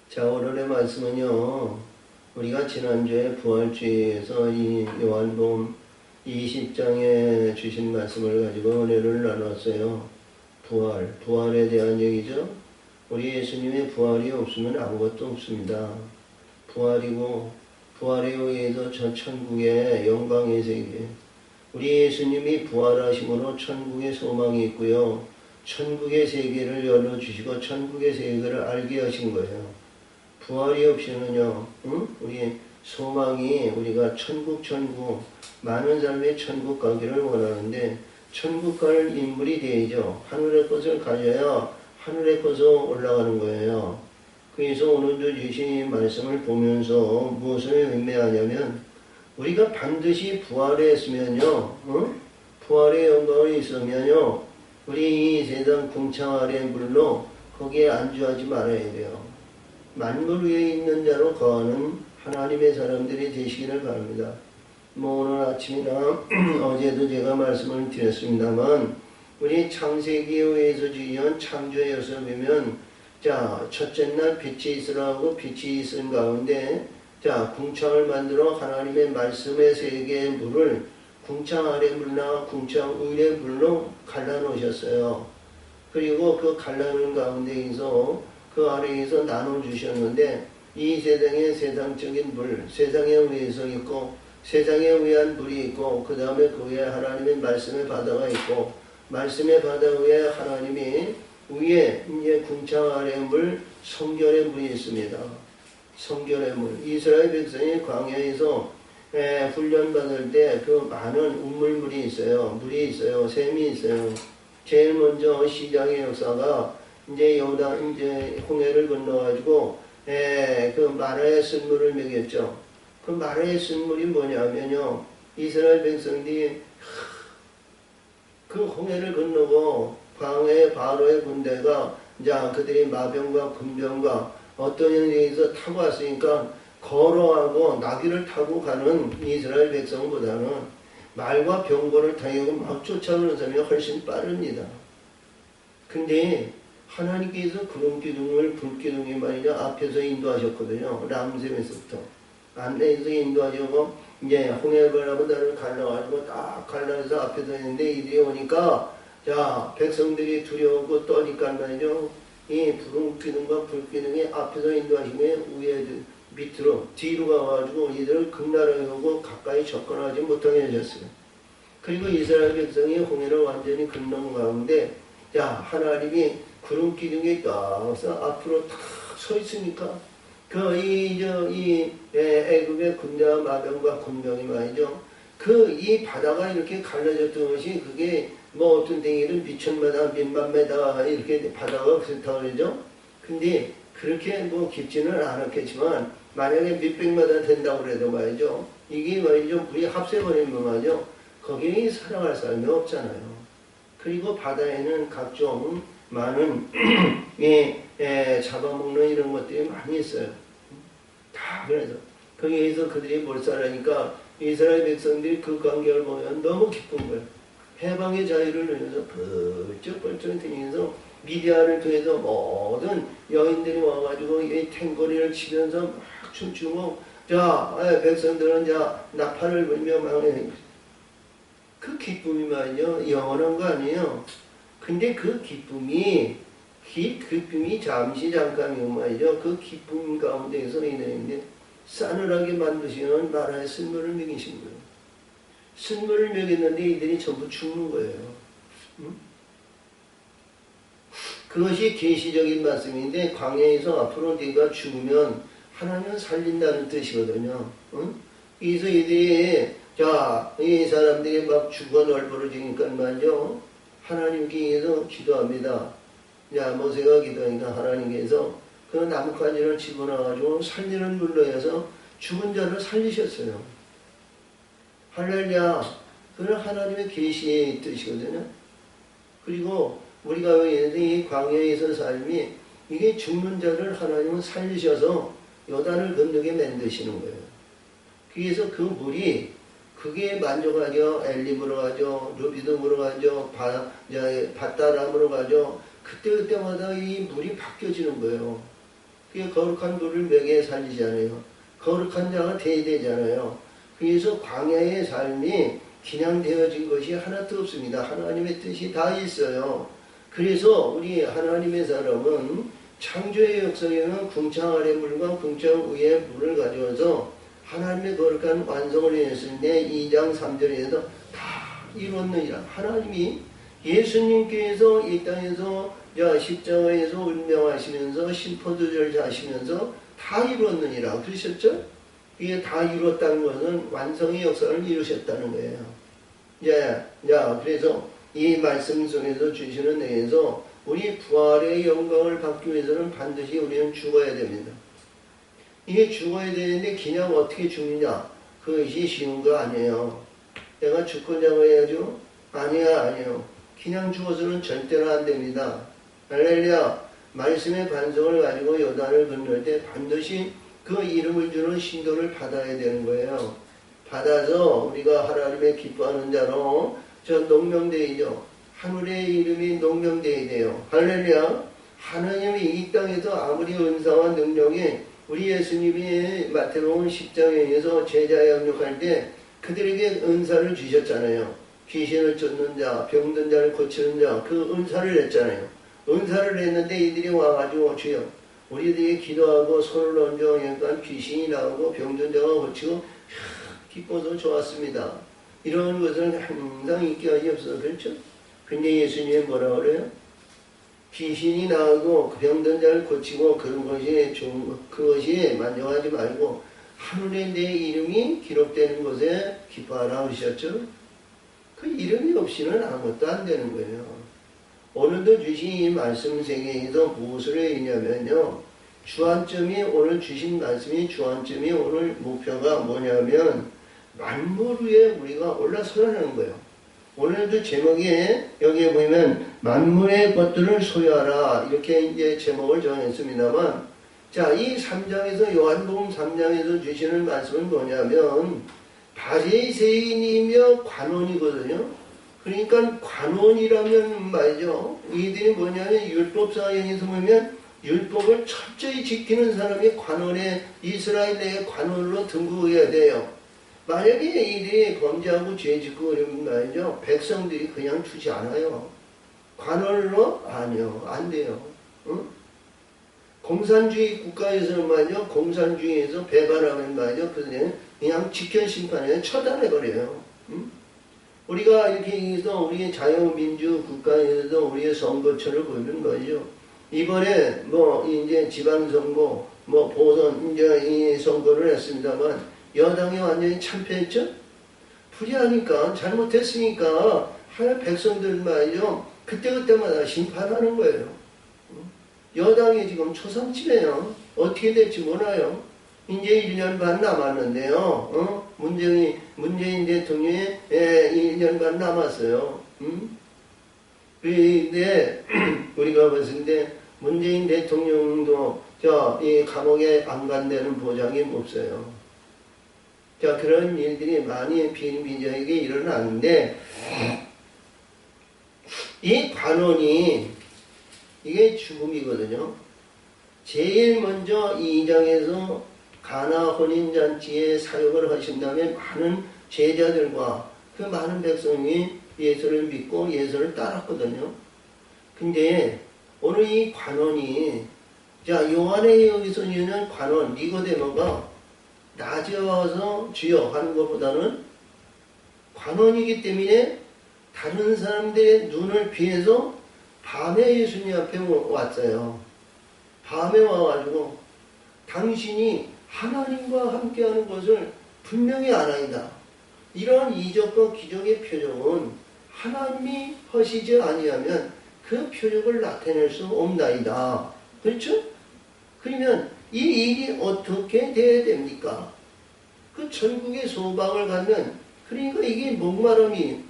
자, 오늘의 말씀은요, 우리가 지난주에 부활주의에서 이 요한복음 20장에 주신 말씀을 가지고 은혜를 나눴어요. 부활에 대한 얘기죠. 우리 예수님의 부활이 없으면 아무것도 없습니다. 부활에 의해서 저 천국의 영광의 세계, 우리 예수님이 부활하심으로 천국의 소망이 있고요. 천국의 세계를 열어주시고 천국의 세계를 알게 하신 거예요. 부활이 없이는요, 우리 소망이 우리가 천국, 많은 사람이 천국 가기를 원하는데, 천국 갈 인물이 되죠. 하늘의 것을 가져야 하늘의 것으로 올라가는 거예요. 그래서 오늘도 주신 말씀을 보면서 무엇을 의미하냐면, 우리가 반드시 부활했으면요, 부활의 영광이 있으면요, 우리 이 세상 궁창 아래 물로 거기에 안주하지 말아야 돼요. 만물 위에 있는 자로 거하는 하나님의 사람들이 되시기를 바랍니다. 오늘 아침이나 어제도 제가 말씀을 드렸습니다만, 우리 창세기에 의해서 지은 창조의 요섭이면, 자, 첫째 날 빛이 있으라고 빛이 있은 가운데, 자, 궁창을 만들어 하나님의 말씀의 세계의 물을 궁창 아래 물나 궁창 위의 물로 갈라놓으셨어요. 그리고 그 갈라놓은 가운데에서 그 아래에서 나눠주셨는데, 이 세상에 세상적인 물, 세상에 의해서 있고, 세상에 의한 물이 있고, 그 다음에 그 위에 하나님의 말씀의 바다가 있고, 말씀의 바다 위에 하나님이 위에 이제 궁창 아래의 물, 성결의 물이 있습니다. 성결의 물. 이스라엘 백성이 광야에서 훈련받을 때 그 많은 우물물이 있어요. 물이 있어요. 샘이 있어요. 제일 먼저 시작의 역사가 이제 홍해를 건너가지고, 그 마라의 쓴물을 먹였죠. 그 마라의 쓴물이 뭐냐면요, 이스라엘 백성들이 그 홍해를 건너고, 광야의 바로의 군대가, 자, 그들이 마병과 군병과 어떤 형제에서 타고 왔으니까, 걸어가고 나귀를 타고 가는 이스라엘 백성보다는 말과 병거를 타고 막 쫓아오는 사람이 훨씬 빠릅니다. 근데, 하나님께서 구름 기둥을 불 기둥이 말이죠. 앞에서 인도하셨거든요. 람셈에서부터. 안내에서 인도하시고, 이제 홍해바라고 나를 갈라가지고 딱 갈라서 앞에서 있는데 이들이 오니까, 자, 백성들이 두려우고 떠니까 말이죠. 이 구름 기둥과 불 기둥이 앞에서 인도하시면 위에 밑으로, 뒤로 가가지고 이들을 극나라에 오고 가까이 접근하지 못하게 하셨어요. 그리고 이스라엘 백성이 홍해를 완전히 건넌 가운데, 자, 하나님이 구름 기둥이 딱 앞으로 탁 서 있으니까 애굽의 군대와 마병과 군병이 말이죠. 이 바다가 이렇게 갈라졌던 것이 그게 뭐 어떤 데에는 미천마다 몇만메다 이렇게 바다가 그렇다고 그러죠. 근데 그렇게 뭐 깊지는 않았겠지만 만약에 몇백마다 된다고 그래도 말이죠. 이게 말이죠. 물이 합세버리면 말이죠. 거기에 살아갈 사람이 없잖아요. 그리고 바다에는 각종 많은 잡아먹는 이런 것들이 많이 있어요. 다 그래서 거기에서 그들이 몰살하니까 이스라엘 백성들이 그 광경을 보면 너무 기쁜 거예요. 해방의 자유를 누려서 벌쩍벌쩍 뛰면서 미디어를 통해서 모든 여인들이 와가지고 이 탱고리를 치면서 막 춤추고, 자, 백성들은 자 나팔을 불며 막 그 기쁨이 말이죠. 영원한 거 아니에요. 근데 그 기쁨이 잠깐이고 말이죠. 그 기쁨 가운데에서 인하는데 싸늘하게 만드시는 나라의 쓴물을 먹이신 거예요. 쓴물을 먹였는데 이들이 전부 죽는 거예요. 그것이 계시적인 말씀인데, 광야에서 앞으로 네가 죽으면 하나님은 살린다는 뜻이거든요. 그래서 이들이, 자, 이 사람들이 막 죽어 널브러지니까 말이죠. 하나님께서 기도합니다. 자, 모세가 기도하니까 하나님께서 그 나뭇가지를 집어넣어가지고 살리는 물로 해서 죽은 자를 살리셨어요. 할렐루야. 그건 하나님의 계시의 뜻이거든요. 그리고 우리가 이 광야에서 삶이 이게 죽는 자를 하나님은 살리셔서 요단을 건너게 만드시는 거예요. 그래서 그 물이 그게 만족하죠. 엘림으로 가죠. 르비돔으로 가죠. 밧다람으로 가죠. 그때마다 이 물이 바뀌어지는 거예요. 그게 거룩한 물을 먹여 살리잖아요. 거룩한 자가 돼야 되잖아요. 그래서 광야의 삶이 그냥 되어진 것이 하나도 없습니다. 하나님의 뜻이 다 있어요. 그래서 우리 하나님의 사람은 창조의 역사에는 궁창 아래 물과 궁창 위에 물을 가져와서 하나님의 거룩한 완성을 해냈을 때 2장 3절에서 다 이뤘느니라. 하나님이 예수님께서 이 땅에서 십자가에서 운명하시면서 심포도절 하시면서 다 이뤘느니라 그러셨죠? 이게 다 이뤘다는 것은 완성의 역사를 이루셨다는 거예요. 그래서 이 말씀 속에서 주시는 내에서 우리 부활의 영광을 받기 위해서는 반드시 우리는 죽어야 됩니다. 이게 죽어야 되는데 그냥 어떻게 죽느냐? 그것이 쉬운 거 아니에요. 내가 죽고자고 해야죠? 아니에요. 그냥 죽어서는 절대로 안 됩니다. 할렐루야. 말씀의 반성을 가지고 요단을 건널 때 반드시 그 이름을 주는 신도를 받아야 되는 거예요. 받아서 우리가 하나님의 기뻐하는 자로 저 농명되이죠. 하늘의 이름이 농명되어야 돼요. 할렐루야. 하나님이 이 땅에서 아무리 은사와 능력이 우리 예수님이 마태복음 10장에서 제자 양육할 때 그들에게 은사를 주셨잖아요. 귀신을 쫓는 자, 병든 자를 고치는 자, 그 은사를 냈잖아요. 은사를 냈는데 이들이 와가지고 주여 우리들이 기도하고 손을 얹어 그러니까 귀신이 나오고 병든 자가 고치고 기뻐서 좋았습니다. 이런 것은 항상 인기가 없어서 그렇죠? 근데 예수님이 뭐라 그래요? 귀신이 나오고 병든 자를 고치고 그런 것이 그것이 만족하지 말고 하늘에 내 이름이 기록되는 것에 기뻐하라 하셨죠? 그 이름이 없이는 아무것도 안 되는 거예요. 오늘도 주신 이 말씀 세계에서 무엇을 했냐면요. 주안점이 오늘 주신 말씀이 주안점이 오늘 목표가 뭐냐면 만물 위에 우리가 올라서라는 거예요. 오늘도 제목에 여기에 보면 만물의 것들을 소유하라 이렇게 이제 제목을 정했습니다만 자, 이 3장에서 요한복음 3장에서 주시는 말씀은 뭐냐면 바리새인이며 관원이거든요. 그러니까 관원이라면 말이죠. 이들이 뭐냐면 율법사형에서 보면 율법을 철저히 지키는 사람이 관원에 이스라엘의 관원으로 등극해야 돼요. 만약에 이들이 범죄하고 죄짓고 그러면 말이죠. 백성들이 그냥 두지 않아요. 관원으로? 아니요. 안 돼요. 응? 공산주의 국가에서는 말이죠. 공산주의에서 배반하면 말이죠. 그냥 직권 심판에 처단해버려요. 응? 우리가 이렇게 해서 우리의 자유민주 국가에서 우리의 선거철을 보는 거죠. 이번에 이제 지방선거, 보선, 이제 이 선거를 했습니다만 여당이 완전히 참패했죠? 불의하니까, 잘못했으니까, 하늘 백성들 말이죠. 그때그때마다 심판하는 거예요. 여당이 지금 초상집이에요. 어떻게 될지 몰라요. 이제 1년 반 남았는데요. 문재인 대통령이 1년 반 남았어요. 그런데 우리가 봤을 때 문재인 대통령도 이 감옥에 안 간다는 보장이 없어요. 자, 그런 일들이 많이 비일비재하게 일어나는데 이 관원이 이게 죽음이거든요. 제일 먼저 이 2장에서 가나 혼인잔치에 사역을 하신 다음에 많은 제자들과 그 많은 백성이 예수를 믿고 예수를 따랐거든요. 근데 오늘 이 관원이 자 요한의 여기서 있는 관원 니고데모가 낮에 와서 주여 하는 것보다는 관원이기 때문에 다른 사람들의 눈을 피해서 밤에 예수님 앞에 왔어요. 밤에 와가지고 당신이 하나님과 함께하는 것을 분명히 아나이다. 이런 이적과 기적의 표적은 하나님이 하시지 아니하면 그 표적을 나타낼 수 없나이다. 그렇죠? 그러면 이 일이 어떻게 돼야 됩니까? 그 천국의 소망을 갖는 그러니까 이게 목마름이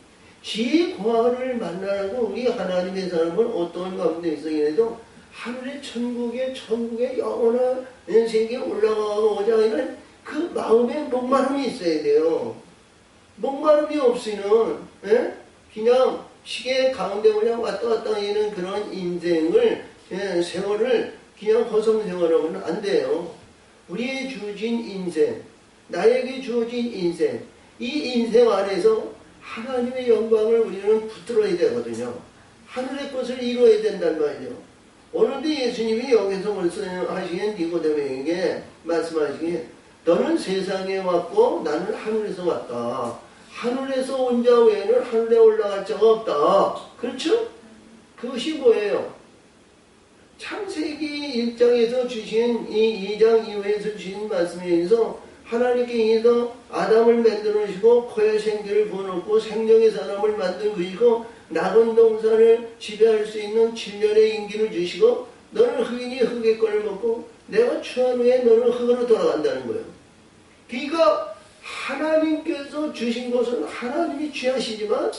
지혜 과를 만나고 우리 하나님의 사람은 어떤 가운데 있어도 하늘의 천국의 영원한 세계에 올라가고자 하는 그 마음에 목마름이 있어야 돼요. 목마름이 없으면 그냥 시계 가운데 그냥 왔다 갔다 하는 그런 인생을 세월을 그냥 허송생활하면 안 돼요. 우리의 주어진 인생, 나에게 주어진 인생, 이 인생 안에서 하나님의 영광을 우리는 붙들어야 되거든요. 하늘의 것을 이루어야 된단 말이죠. 오늘도 예수님이 여기서 말씀하시는 니고데모에게 말씀하시기에 너는 세상에 왔고 나는 하늘에서 왔다. 하늘에서 온 자 외에는 하늘에 올라갈 자가 없다. 그렇죠? 그것이 뭐예요? 창세기 1장에서 주신 이 2장 이후에서 주신 말씀에 의해서 하나님께 의해서 아담을 만들어 주시고 코에 생기를 부어놓고 생명의 사람을 만든 그이고 낙원 동산을 지배할 수 있는 7년의 임기를 주시고 너는 흑인이 흑의 꼴을 먹고 내가 취한 후에 너는 흑으로 돌아간다는 거예요. 그러니까 하나님께서 주신 것은 하나님이 취하시지만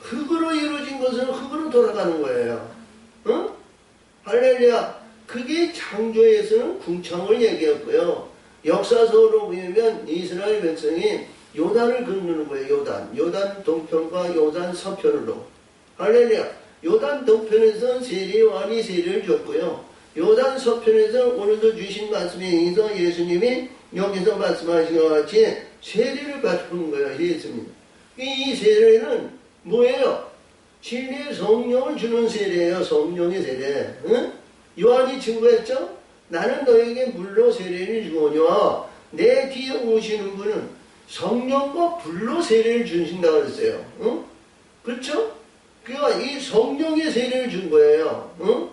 흑으로 이루어진 것은 흑으로 돌아가는 거예요. 응? 할렐루야. 그게 창조에서는 궁창을 얘기했고요. 역사서로 보면 이스라엘 백성이 요단을 건너는 거예요. 요단 동편과 요단 서편으로. 할렐루야. 요단 동편에서 세례요한이 세례를 줬고요. 요단 서편에서 오늘도 주신 말씀에 의해서 예수님이 여기서 말씀하신 것 같이 세례를 받는 거예요. 예수님. 이 세례는 뭐예요? 진리의 성령을 주는 세례예요. 성령의 세례. 응? 요한이 증거했죠? 나는 너에게 물로 세례를 주거니와 내 뒤에 오시는 분은 성령과 불로 세례를 주신다고 그랬어요. 응? 그렇죠? 그러니까 이 성령의 세례를 준 거예요. 응?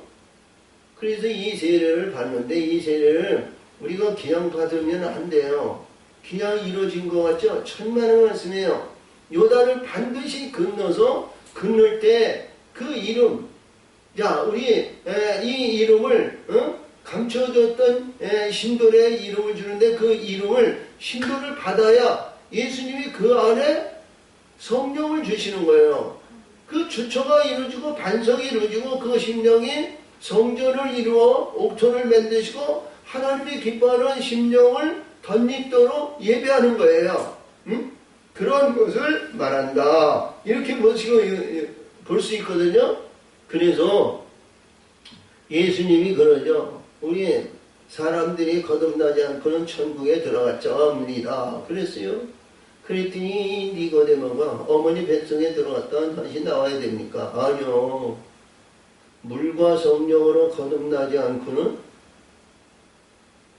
그래서 이 세례를 받는데 이 세례를 우리가 그냥 받으면 안 돼요. 그냥 이루어진 것 같죠? 천만의 말씀이에요. 요단을 반드시 건널 때 그 이름, 자, 우리 이 이름을 감춰졌던 신도의 이름을 주는데 그 이름을 신도를 받아야 예수님이 그 안에 성령을 주시는 거예요. 그 주처가 이루어지고 반석이 이루어지고 그 심령이 성전을 이루어 옥토를 만드시고 하나님이 기뻐하는 심령을 덧입도록 예배하는 거예요. 응? 그런 것을 말한다. 이렇게 볼 수 있거든요. 그래서 예수님이 그러죠. 우리 사람들이 거듭나지 않고는 천국에 들어갈 자가 없습니다. 그랬어요. 그랬더니 니고데모가 어머니 뱃속에 들어갔다 다시 나와야 됩니까? 아니요. 물과 성령으로 거듭나지 않고는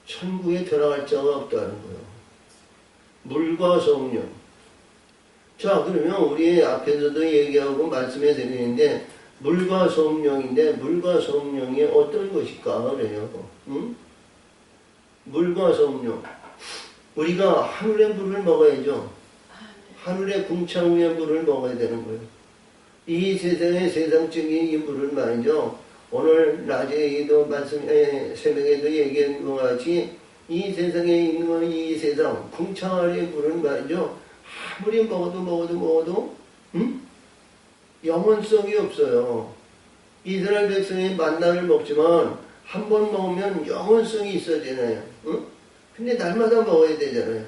천국에 들어갈 자가 없다는 거예요. 물과 성령. 자, 그러면 우리 앞에서도 얘기하고 말씀해 드리는데 물과 성령인데 물과 성령이 어떤 것일까 그래요. 응? 물과 성령. 우리가 하늘의 물을 먹어야죠. 하늘의 궁창 위의 물을 먹어야 되는 거예요. 이 세상의 세상적인 이 물을 말이죠. 오늘 낮에도 새벽에도 얘기한 것 같이 이 세상에 있는 이 세상 궁창 아래의 물은 말이죠. 아무리 먹어도 영원성이 없어요. 이스라엘 백성이 만나를 먹지만 한 번 먹으면 영원성이 있어지잖아요. 응? 근데 날마다 먹어야 되잖아요.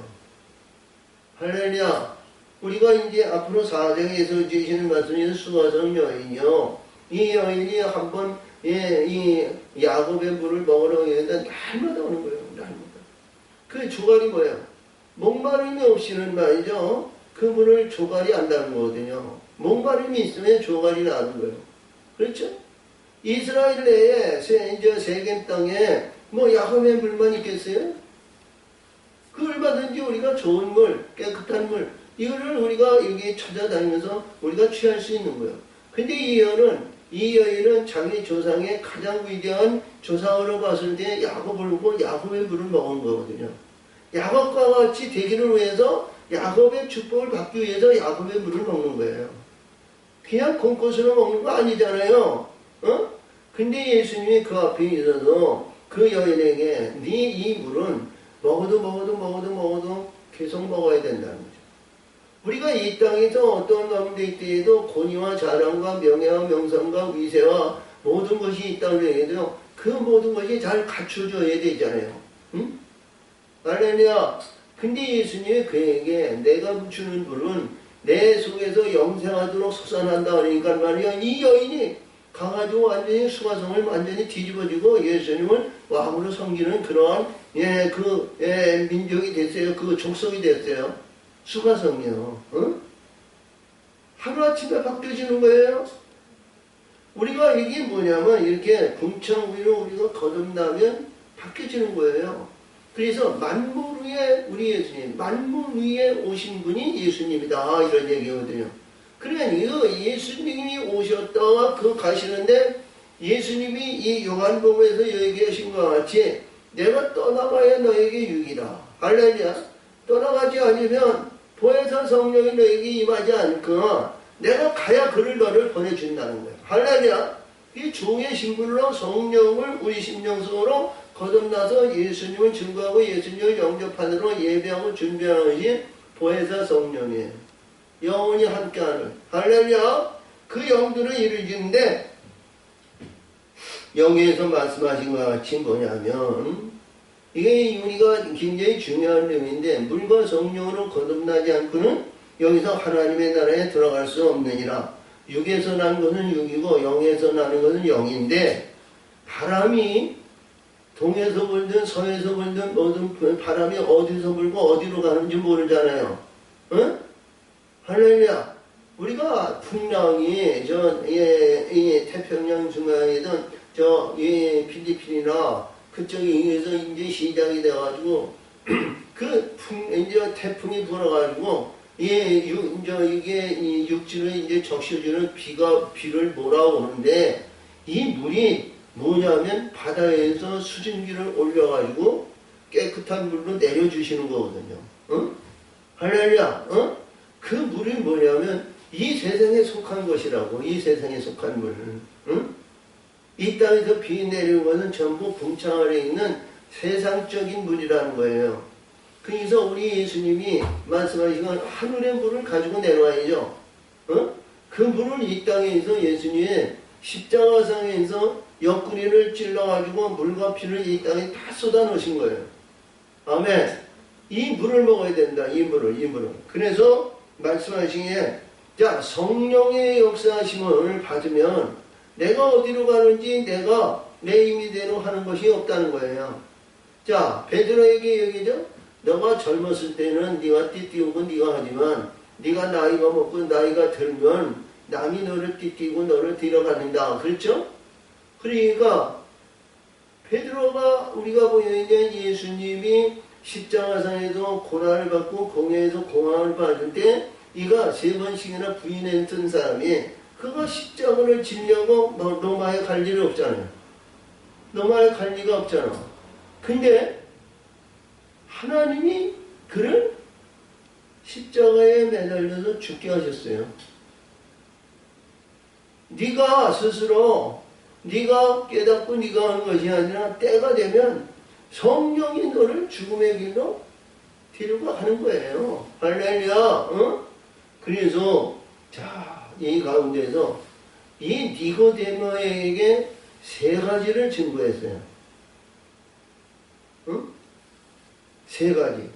할렐루야. 우리가 이제 앞으로 4장에서 주시는 말씀이 수가성 여인이요. 이 여인이 한번 이 야곱의 물을 먹으러 오니까 날마다 오는 거예요. 날마다. 그 조갈이 뭐예요? 목마름이 없이는 말이죠. 그 물을 조갈이 안다는 거거든요. 목마름이 있으면 조갈이 나는 거예요. 그렇죠? 이스라엘 내에 이제 세겜 땅에 뭐 야곱의 물만 있겠어요? 그 얼마든지 우리가 좋은 물, 깨끗한 물 이거를 우리가 여기 찾아다니면서 우리가 취할 수 있는 거예요. 근데 이 여인은 자기 조상의 가장 위대한 조상으로 봤을 때 야곱을 보고 야곱의 물을 먹은 거거든요. 야곱과 같이 되기를 위해서 야곱의 축복을 받기 위해서 야곱의 물을 먹는 거예요. 그냥 공꽃으로 먹는 거 아니잖아요. 근데 예수님이 그 앞에 있어서 그 여인에게 네 이 물은 먹어도 계속 먹어야 된다는 거죠. 우리가 이 땅에서 어떤 가운데 있더라도 권위와 자랑과 명예와 명성과 위세와 모든 것이 있다고 해도 그 모든 것이 잘 갖춰져야 되잖아요. 응? 할렐루야. 근데 예수님이 그에게 내가 주는 불은 내 속에서 영생하도록 솟아난다 그러니까 말이야. 이 여인이 가가지고 완전히 수가성을 완전히 뒤집어지고 예수님을 왕으로 섬기는 그러한 민족이 됐어요. 그 족속이 됐어요. 수가성이요. 어? 하루아침에 바뀌어지는 거예요. 우리가 이게 뭐냐면 이렇게 궁창위로 우리가 거듭나면 바뀌어지는 거예요. 그래서 만물 위에 우리 예수님, 만물 위에 오신 분이 예수님이다 이런 얘기거든요. 그러니까 예수님이 오셨다가 그 가시는데 예수님이 이 요한복음에서 얘기하신 것 같이 내가 떠나가야 너에게 유익이다. 할렐루야. 떠나가지 않으면 보혜사 성령이 너에게 임하지 않고 내가 가야 그를 너를 보내준다는 거예요. 할렐루야. 이 종의 신분으로 성령을 우리 심령 속으로 거듭나서 예수님을 증거하고 예수님을 영접하도록 예배하고 준비하는 것이 보혜사 성령이에요. 영원히 함께하는 할렐루야. 그 영들을 이루어지는데 여기에서 말씀하신 것 같이 뭐냐면 이게 우리가 굉장히 중요한 내용인데 물과 성령으로 거듭나지 않고는 여기서 하나님의 나라에 들어갈 수 없느니라. 육에서 난 것은 육이고 영에서 나는 것은 영인데 바람이 동에서 불든 서에서 불든 모든 바람이 어디서 불고 어디로 가는지 모르잖아요. 응? 할렐루야. 우리가 풍랑이 이 태평양 중앙이든 필리핀이나 그쪽에서 이제 시작이 돼가지고 이제 태풍이 불어가지고 이게 육지로 이제 적셔주는 비를 몰아오는데 이 물이 뭐냐면 바다에서 수증기를 올려가지고 깨끗한 물로 내려주시는 거거든요. 응? 할렐루야. 응? 그 물이 뭐냐면 이 세상에 속한 것이라고. 이 세상에 속한 물. 응? 이 땅에서 비 내리는 것은 전부 궁창 아래 있는 세상적인 물이라는 거예요. 그래서 우리 예수님이 말씀하신 건 하늘의 물을 가지고 내려와야죠. 어? 그 물을 이 땅에서 예수님의 십자가상에서 옆구리를 찔러가지고 물과 피를 이 땅에 다 쏟아 놓으신 거예요. 아멘. 이 물을 먹어야 된다. 이 물을. 그래서 말씀하시기에 자, 성령의 역사하심을 받으면 내가 어디로 가는지 내가 내 임의대로 하는 것이 없다는 거예요. 자, 베드로에게 얘기죠. 너가 젊었을 때는 네가 띠띠우고 네가 하지만 네가 나이가 먹고 나이가 들면 남이 너를 띠띠고 너를 데려가는다. 그렇죠? 그러니까 베드로가 우리가 보이는 예수님이 십자가상에서 고난을 받고 공회에서 공황을 받을 때 이가 3번씩이나 부인했던 사람이 그가 십자가를 지려고 로마에 갈 일이 없잖아요. 로마에 갈 리가 없잖아. 근데 하나님이 그를 십자가에 매달려서 죽게 하셨어요. 네가 스스로 네가 깨닫고 네가 하는 것이 아니라 때가 되면 성령이 너를 죽음의 길로 데리고 가는 거예요. 할렐루야. 어? 그래서 자, 이 가운데서 이 니고데모에게 3가지를 증거했어요. 응? 3가지.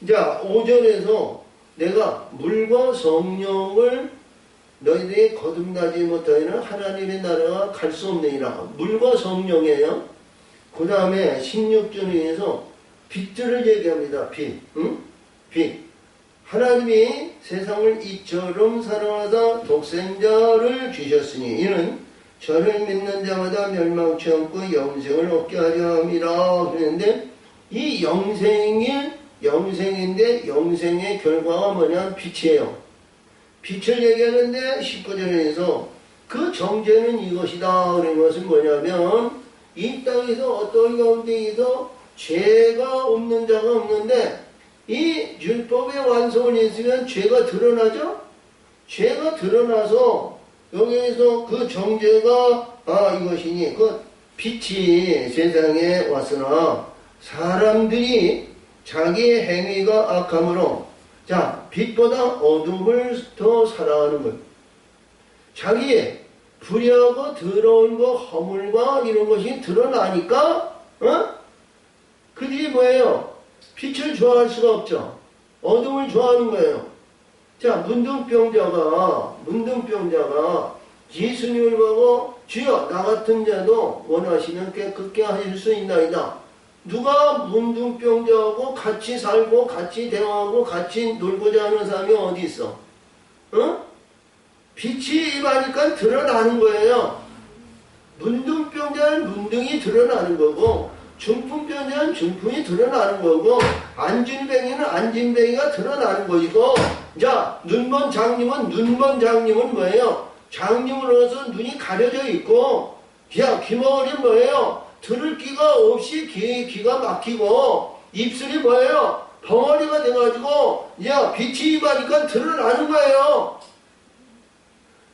자, 5절에서 내가 물과 성령을 너희들이 거듭나지 못하면 하나님의 나라가 갈 수 없느니라. 물과 성령이에요. 그 다음에 16절에서 빛들을 얘기합니다. 빛. 응? 빛. 하나님이 세상을 이처럼 사랑하사 독생자를 주셨으니 이는 저를 믿는 자마다 멸망치 않고 영생을 얻게 하려 함이라. 그랬는데 이 영생인데 영생의 결과가 뭐냐? 빛이에요. 빛을 얘기하는데 19절에서 그 정죄는 이것이다. 그런 것은 뭐냐면 이 땅에서 어떤 가운데에서 죄가 없는 자가 없는데 이 율법의 완성을 했으면 죄가 드러나죠? 죄가 드러나서 여기에서 그 정죄가 이것이니 그 빛이 세상에 왔으나 사람들이 자기 행위가 악함으로 자, 빛보다 어둠을 더 사랑하는 것. 자기의 불의하고 더러운 거, 허물과 이런 것이 드러나니까, 그들이 뭐예요? 빛을 좋아할 수가 없죠. 어둠을 좋아하는 거예요. 자, 문둥병자가 예수님을 보고 주여 나 같은 자도 원하시면 깨끗게 하실 수 있나이다. 누가 문둥병자하고 같이 살고 같이 대화하고 같이 놀고자 하는 사람이 어디 있어? 어? 빛이 임하니까 드러나는 거예요. 문둥병자는 문둥이 드러나는 거고, 중풍병자는 중풍이 드러나는 거고, 안진뱅이는 안진뱅이가 드러나는 것이고. 자, 눈먼 장님은 뭐예요? 장님으로서 눈이 가려져 있고, 야, 귀머거리는 뭐예요? 들을 귀가 없이 귀가 막히고, 입술이 뭐예요? 벙어리가 돼가지고, 야, 빛이 임하니까 드러나는 거예요.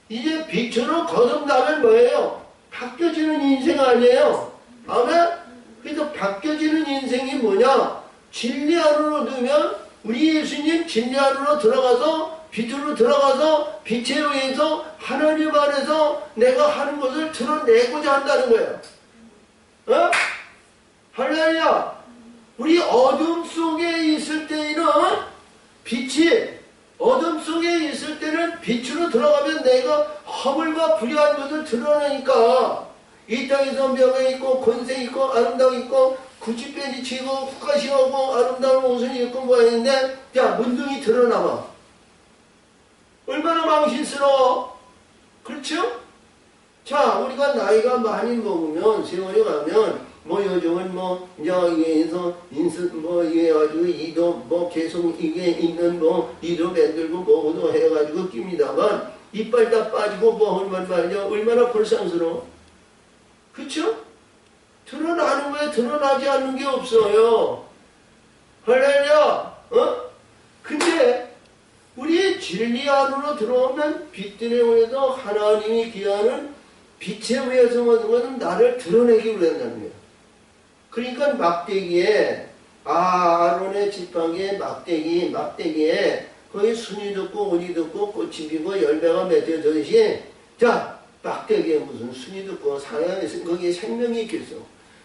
이제 빛으로 거듭나면 뭐예요? 바뀌어지는 인생 아니에요? 아멘? 그래서 바뀌어지는 인생이 뭐냐? 진리 안으로 들면 우리 예수님 진리 안으로 들어가서 빛으로 들어가서 빛에 의해서 하나님 안에서 내가 하는 것을 드러내고자 한다는 거예요. 어? 할렐루야! 우리 어둠 속에 있을 때에는 빛이, 어둠 속에 있을 때는 빛으로 들어가면 내가 허물과 불의한 것을 드러내니까 이 땅에서 명예 있고 권세 있고 아름다움 있고 구찌빼기 치고 훅가시하고 아름다운 옷을 입고 뭐 했는데, 야, 문둥이 드러나봐. 얼마나 망신스러워. 그렇죠? 자, 우리가 나이가 많이 먹으면, 세월이 가면, 뭐 요즘은 뭐, 이게서 인스, 뭐, 이게 가지고 이도 뭐 계속 이게 있는 뭐, 이도 만들고 뭐도 해가지고 낍니다만, 이빨 다 빠지고 뭐 얼마나 말이야. 얼마나 불쌍스러워. 그쵸? 드러나는 거에 드러나지 않는 게 없어요. 할렐루야! 어? 근데, 우리의 진리 안으로 들어오면 빛들에 의해서 하나님이 기하는 빛에 의해서 모든 것은 나를 드러내기 위한다는 거예요. 그러니까 막대기에, 아론의 지팡이에 막대기에 거기 순이 돋고 운이 돋고 꽃이 피고 열매가 맺어지듯이, 자, 막대기에 무슨 순이 돋고 거기에 생명이 있겠어.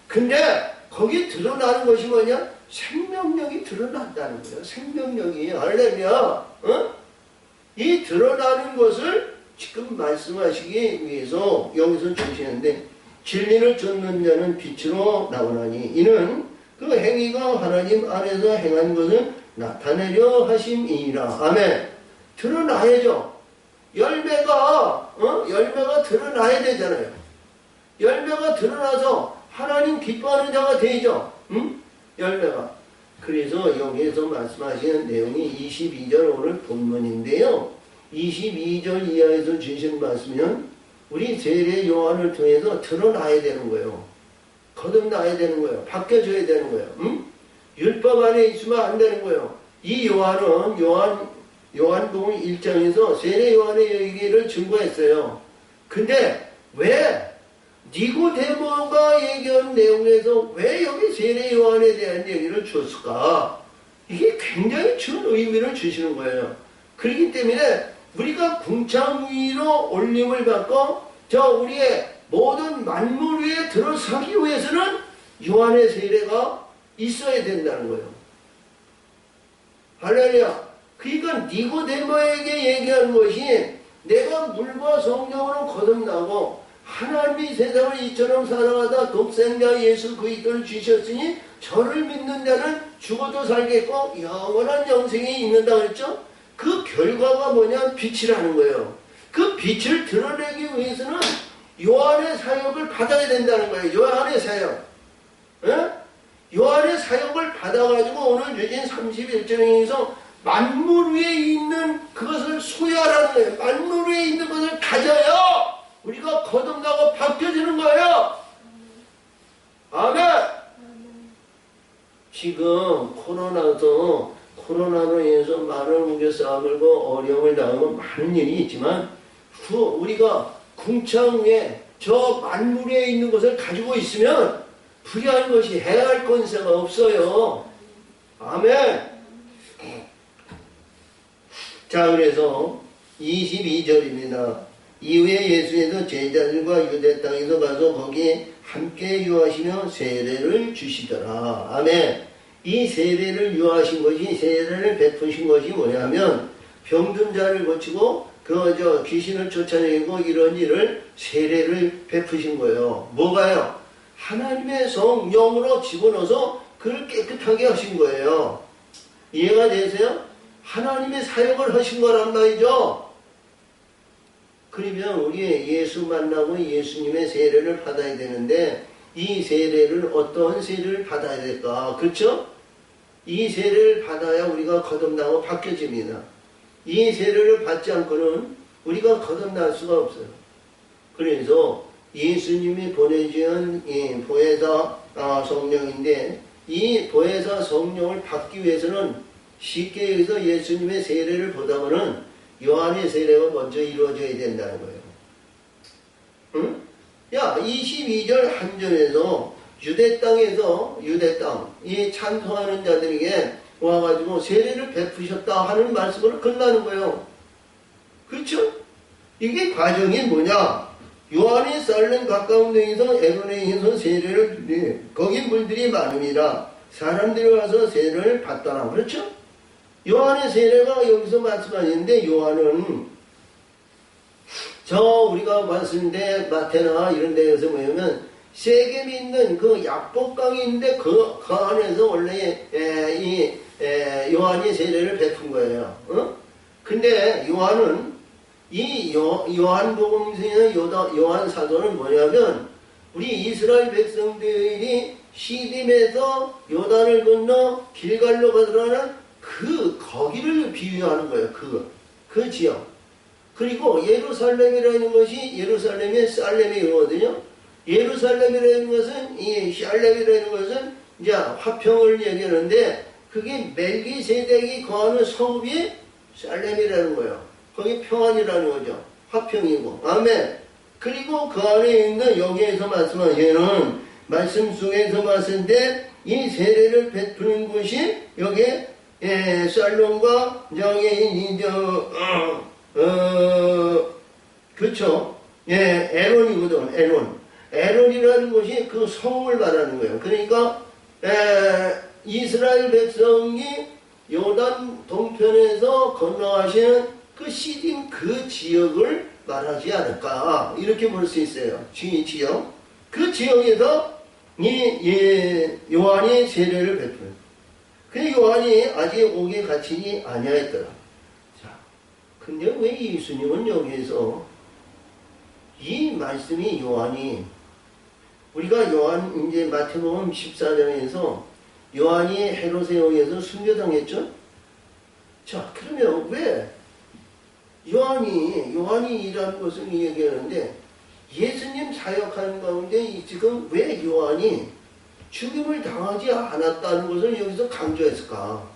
근데 거기 드러나는 것이 뭐냐? 생명력이 드러난다는 거예요. 생명력이. 할렐루야. 어? 이 드러나는 것을 지금 말씀하시기 위해서 여기서 주시는데, 진리를 쫓는 자는 빛으로 나오나니 이는 그 행위가 하나님 안에서 행한 것을 나타내려 하심이니라. 아멘. 드러나야죠. 열매가 드러나야 되잖아요. 열매가 드러나서 하나님 기뻐하는 자가 되죠. 응? 열매가. 그래서 여기에서 말씀하시는 내용이 22절 오늘 본문인데요. 22절 이하에서 주신 말씀은 우리 세례 요한을 통해서 드러나야 되는 거예요. 거듭나야 되는 거예요. 바뀌어져야 되는 거예요. 응? 율법 안에 있으면 안 되는 거예요. 이 요한은 요한복음 1장에서 세례 요한의 얘기를 증거했어요. 근데 왜 니고데모가 얘기한 내용에서 왜 여기 세례 요한에 대한 얘기를 줬을까? 이게 굉장히 큰 의미를 주시는 거예요. 그렇기 때문에 우리가 궁창 위로 올림을 받고 우리의 모든 만물 위에 들어서기 위해서는 요한의 세례가 있어야 된다는 거예요. 할렐루야. 그러니까 니고데모에게 얘기한 것이 내가 물과 성령으로 거듭나고 하나님이 세상을 이처럼 사랑하다 독생자 예수 그리스도를 주셨으니 저를 믿는 자는 죽어도 살겠고 영원한 영생이 있는다 그랬죠? 그 결과가 뭐냐? 빛이라는 거예요. 그 빛을 드러내기 위해서는 요한의 사역을 받아야 된다는 거예요. 요한의 사역. 에? 요한의 사역을 받아가지고 오늘 주신 31절에서 만물 위에 있는 그것을 소유하라는 거예요. 만물 위에 있는 것을 가져요. 우리가 거듭나고 바뀌어지는 거예요. 아멘. 지금 코로나로 인해서 많은 우겨 싸움을고 어려움을 당하고 많은 일이 있지만 우리가 궁창 위에 저 만물 위에 있는 것을 가지고 있으면 불의한 것이 해할 권세가 없어요. 아멘. 자, 그래서 22절입니다. 이후에 예수께서 제자들과 유대 땅에서 가서 거기에 함께 유하시며 세례를 주시더라. 아멘. 이 세례를 유하신 것이, 세례를 베푸신 것이 뭐냐면 병든 자를 고치고 귀신을 쫓아내고 이런 일을 세례를 베푸신 거예요. 뭐가요? 하나님의 성령으로 집어넣어서 그를 깨끗하게 하신 거예요. 이해가 되세요? 하나님의 사역을 하신 거란 말이죠. 그러면 우리 예수 만나고 예수님의 세례를 받아야 되는데 이 세례를 어떤 세례를 받아야 될까? 그렇죠? 이 세례를 받아야 우리가 거듭나고 바뀌어집니다. 이 세례를 받지 않고는 우리가 거듭날 수가 없어요. 그래서 예수님이 보내준 이 보혜사 성령인데 이 보혜사 성령을 받기 위해서는 쉽게 여기서 예수님의 세례를 보다가는 요한의 세례가 먼저 이루어져야 된다는 거예요. 응? 야, 22절 한절에서 유대 땅에서 이 찬송하는 자들에게 와가지고 세례를 베푸셨다 하는 말씀으로 끝나는 거예요. 그렇죠? 이게 과정이 뭐냐? 요한이 살렘 가까운 데에서 에론에서 세례를 거기 물들이 많음이라 사람들이 와서 세례를 받더라. 그렇죠? 요한의 세례가 여기서 말씀하시는데 요한은 우리가 봤을 때 마태나 이런 데에서 뭐냐면 세겜이 있는 그 약복강이 있는데 그 안에서 원래 요한이 세례를 베푼 거예요. 근데 요한은 이 요한복음서의 요한 사도는 뭐냐면 우리 이스라엘 백성들이 시딤에서 요단을 건너 길갈로 가더라는 거기를 비유하는 거예요. 그 지역. 그리고 예루살렘이라는 것이 예루살렘의 살렘이거든요. 예루살렘이라는 것은 이 샬렘이라는 것은 이제 화평을 얘기하는데 그게 멜기세덱이 거하는 성읍이 샬렘이라는 거예요. 거기 평안이라는 거죠. 화평이고. 아멘. 그리고 그 안에 있는 여기에서 말씀하시는 말씀 속에서 봤을 때 이 세례를 베푸는 곳이 여기에 살롬과 여기 그렇죠. 에론이거든. 에론이라는 것이 그 성을 말하는 거예요. 그러니까 이스라엘 백성이 요단 동편에서 건너가시는 그 시딤 그 지역을 말하지 않을까 이렇게 볼 수 있어요. 지역. 그 지역에서 요한이 세례를 베풀어요. 근데 요한이 아직 옥에 갇히지 아니하였더라. 자, 근데 왜 예수님은 여기에서 이 말씀이 요한이 우리가 요한 이제 마태복음 14장에서 요한이 헤롯에 의해서 순교당했죠? 자, 그러면 왜 요한이 것을 얘기하는데 예수님 사역하는 가운데 지금 왜 요한이 죽임을 당하지 않았다는 것을 여기서 강조했을까?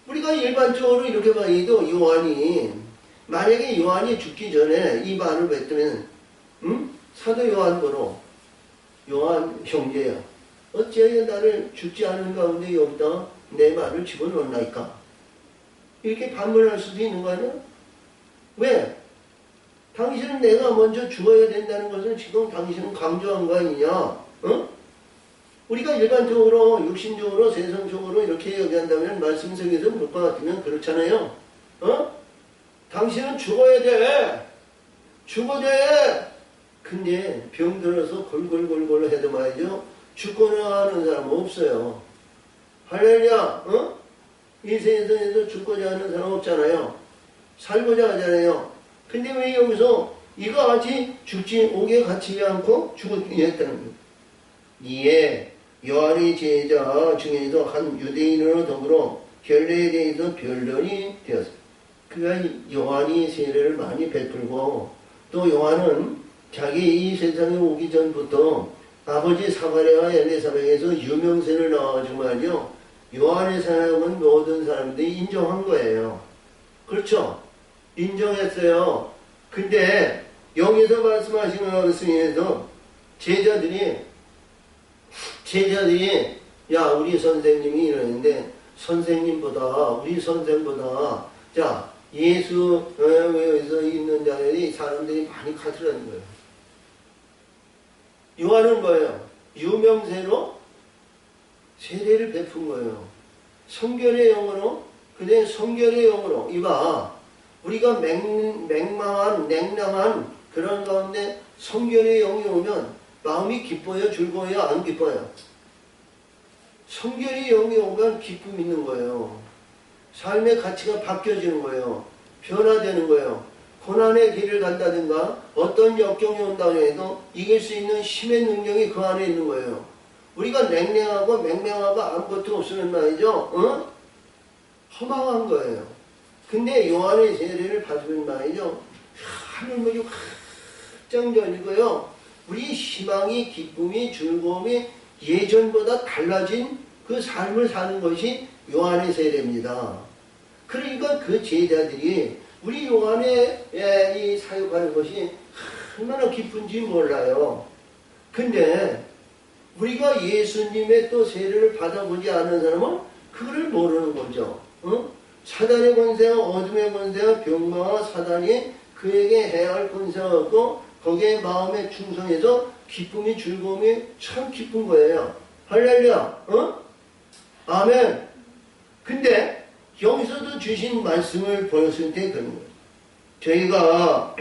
우리가 일반적으로 이렇게 봐도 만약에 요한이 죽기 전에 이 말을 뱉으면 사도 요한으로 요한 형제야 어찌하여 나를 죽지 않은 가운데 여기다 내 말을 집어넣나이까? 이렇게 반문할 수도 있는 거 아니야? 왜? 당신은 내가 먼저 죽어야 된다는 것을 지금 당신은 강조한 거 아니냐? 우리가 일반적으로 육신적으로 세상적으로 이렇게 얘기한다면 말씀 속에서 볼 것 같으면 그렇잖아요. 당신은 죽어야 돼. 죽어야 돼. 근데 병들어서 골골골골 해도 말이죠. 죽거나 하는 사람은 없어요. 할렐루야. 이 세상에서 죽고자 하는 사람 없잖아요. 살고자 하잖아요. 근데 왜 여기서 이거 아직 죽지 옥에 갇히지 않고 죽었다는 거예요. 이에 요한의 제자 중에서 한 유대인으로 더불어 결례에 대해서 변론이 되었어요. 그가 요한이 세례를 많이 베풀고 또 요한은 자기 이 세상에 오기 전부터 아버지 사마리아와 엘리사벳에서 유명세를 나와가지고 말이요. 요한의 사역은 모든 사람들이 인정한 거예요. 그렇죠? 인정했어요. 근데 여기서 말씀하시는 말씀에서 제자들이 야 우리 선생님이 이러는데 우리 선생보다 자 예수에서 있는 자들이 사람들이 많이 가더라는 거예요. 요한은 뭐예요? 유명세로 세례를 베푼 거예요. 성결의 영으로 근데 성결의 영으로 이봐 우리가 맹망한 냉랭한 그런 가운데 성결의 영이 오면 마음이 기뻐요 즐거워요 안 기뻐요? 성결의 영이 오면 기쁨이 있는 거예요. 삶의 가치가 바뀌어지는 거예요. 변화되는 거예요. 고난의 길을 간다든가 어떤 역경이 온다고 해도 이길 수 있는 힘의 능력이 그 안에 있는 거예요. 우리가 냉랭하고 맹맹하고 아무것도 없으면 말이죠. 허망한 거예요. 근데 요한의 세례를 받으면 말이죠. 하늘문이 확장 열리고요. 우리 희망이 기쁨이 즐거움이 예전보다 달라진 그 삶을 사는 것이 요한의 세례입니다. 그러니까 그 제자들이 우리 요한의 이 사역하는 것이 얼마나 기쁜지 몰라요. 근데 우리가 예수님의 또 세례를 받아보지 않은 사람은 그거를 모르는 거죠. 사단의 권세와 어둠의 권세와 병마와 사단이 그에게 해할 권세가 없고 거기에 마음에 충성해서 기쁨이 즐거움이 참 기쁜 거예요. 할렐루야. 아멘. 근데 여기서도 주신 말씀을 보였을 때 그런 거예요.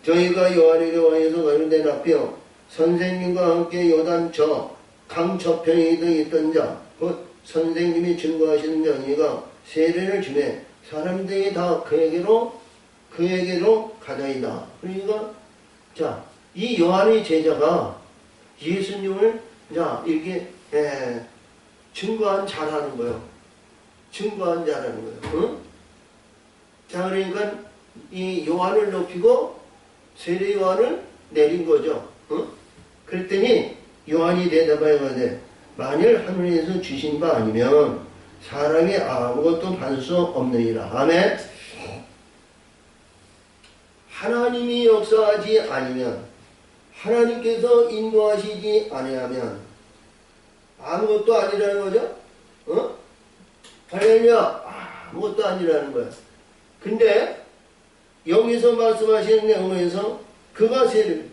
저희가 요한에게 왕에서 가는데 앞이요 선생님과 함께 요단 강 저편에 있던 자 곧 선생님이 증거하시는 자니가 세례를 주매 사람들이 다 그에게로 가자이다. 그러니까 이 요한의 제자가 예수님을 이렇게 증거한 자라는 거예요. 증거한 자라는 거예요. 그러니까 이 요한을 높이고 세례 요한을 내린 거죠. 그랬더니 요한이 대답하여 가되 만일 하늘에서 주신 바 아니면 사람이 아무것도 받을 수 없느니라. 아멘. 하나님이 역사하지 아니면 하나님께서 인도하시지 아니하면 아무것도 아니라는 거죠. 할렐루야. 아무것도 아니라는 거야. 근데 여기서 말씀하시는 내용에서 그가 세례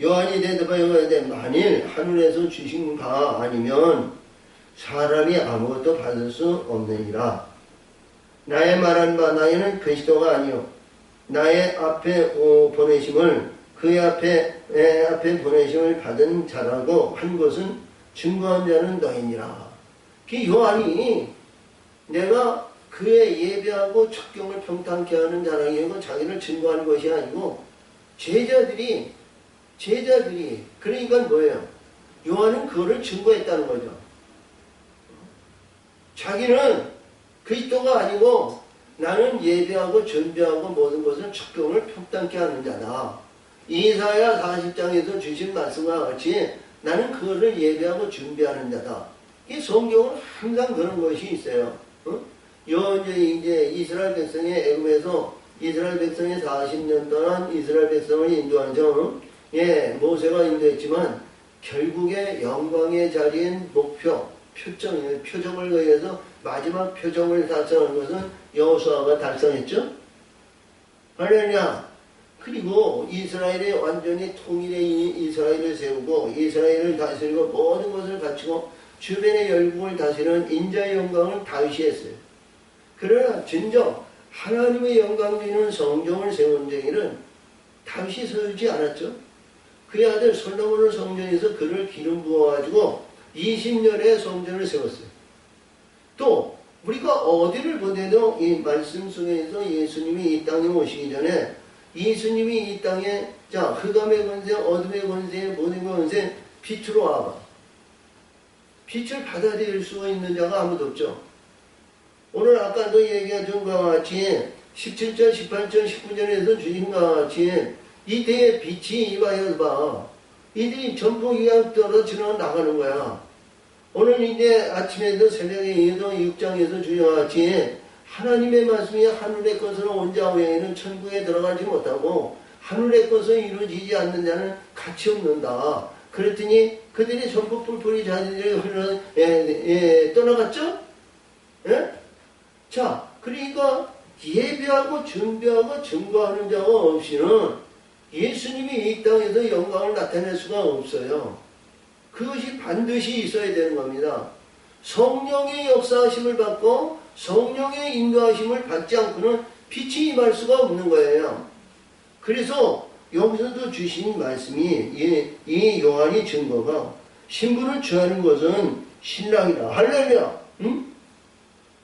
요한이 대답하여 가되 만일 하늘에서 주신 바 아니면 사람이 아무것도 받을 수 없느니라. 나의 말한 바 나이는 그리스도가 아니요 나의 앞에 보내심을 그의 앞에 보내심을 받은 자라고 한 것은 증거한 자는 너희니라. 그 요한이 내가 그의 예배하고 척경을 평탄케 하는 자랑이고 자기를 증거하는 것이 아니고 제자들이 그러니까 뭐예요? 요한은 그거를 증거했다는 거죠. 자기는 그리스도가 아니고 나는 예배하고 준비하고 모든 것을 척경을 평탄케 하는 자다. 이사야 40장에서 주신 말씀과 같이 나는 그거를 예배하고 준비하는 자다. 이 성경은 항상 그런 것이 있어요. 이제 이스라엘 백성의 애굽에서 이스라엘 백성이 40년 동안 이스라엘 백성을 인도하죠. 모세가 인도했지만 결국에 영광의 자리인 표정을 의해서 마지막 표정을 달성한 것은 여호수아가 달성했죠. 할렐루야. 그리고 이스라엘이 완전히 통일의 이스라엘을 세우고 이스라엘을 다스리고 모든 것을 갖추고 주변의 열국을 다스리는 인자의 영광을 다윗이 했어요. 그러나 진정 하나님의 영광 되는 성전을 세운 자에는 다윗이 세우지 않았죠. 그의 아들 솔로몬은 성전에서 그를 기름 부어가지고 20년의 성전을 세웠어요. 또 우리가 어디를 보내도 이 말씀 속에서 예수님이 이 땅에 오시기 전에 예수님이 이 땅에 흑암의 권세, 어둠의 권세, 모든 권세 빛으로 와봐. 빛을 받아들일 수 있는 자가 아무도 없죠. 오늘 아까도 얘기한 것과 같이 17절, 18절, 19절에서 주신 것과 같이 이때의 빛이 임하여 봐. 이들이 전부 그냥 떨어져 나가는 거야. 오늘 이제 아침에도 새벽에 6장에서 주신 같이 하나님의 말씀이 하늘의 것으로 온 자 외에는 천국에 들어가지 못하고 하늘의 것을 이루어지지 않는 자는 가치 없는다. 그랬더니 그들이 전부 뿔뿔이 자기들이 떠나갔죠? 그러니까 예배하고 준비하고 증거하는 자가 없이는 예수님이 이 땅에서 영광을 나타낼 수가 없어요. 그것이 반드시 있어야 되는 겁니다. 성령의 역사하심을 받고 성령의 인도하심을 받지 않고는 빛이 임할 수가 없는 거예요. 그래서 여기서도 주신 말씀이 이 요한이 증거가 신부를 취하는 것은 신랑이다. 할렐루야. 응?